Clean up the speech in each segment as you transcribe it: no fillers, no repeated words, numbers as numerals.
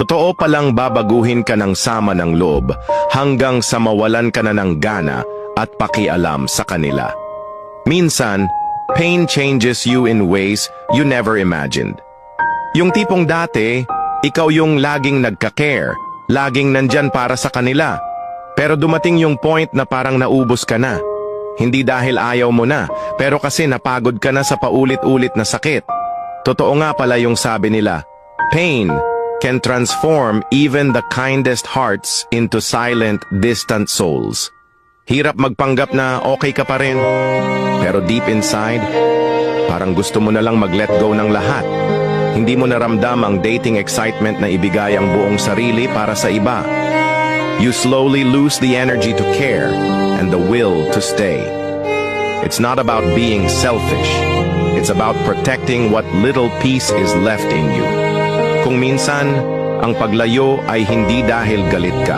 Totoo palang babaguhin ka ng sama ng loob hanggang sa mawalan ka na ng gana at pakialam sa kanila. Minsan, pain changes you in ways you never imagined. Yung tipong dati, ikaw yung laging nagka-care, laging nandyan para sa kanila. Pero dumating yung point na parang naubos ka na. Hindi dahil ayaw mo na, pero kasi napagod ka na sa paulit-ulit na sakit. Totoo nga pala yung sabi nila, pain can transform even the kindest hearts into silent, distant souls. Hirap magpanggap na okay ka pa rin, pero deep inside, parang gusto mo na lang mag-let go ng lahat. Hindi mo naramdam ang dating excitement na ibigay ang buong sarili para sa iba. You slowly lose the energy to care and the will to stay. It's not about being selfish. It's about protecting what little peace is left in you. Kung minsan, ang paglayo ay hindi dahil galit ka.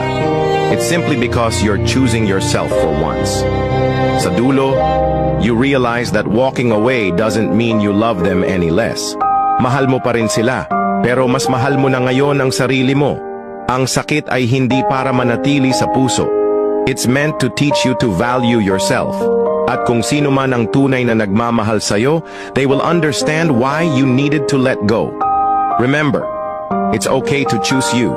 It's simply because you're choosing yourself for once. Sa dulo, you realize that walking away doesn't mean you love them any less. Mahal mo pa rin sila, pero mas mahal mo na ngayon ang sarili mo. Ang sakit ay hindi para manatili sa puso. It's meant to teach you to value yourself. At kung sino man ang tunay na nagmamahal sa'yo, they will understand why you needed to let go. Remember, it's okay to choose you.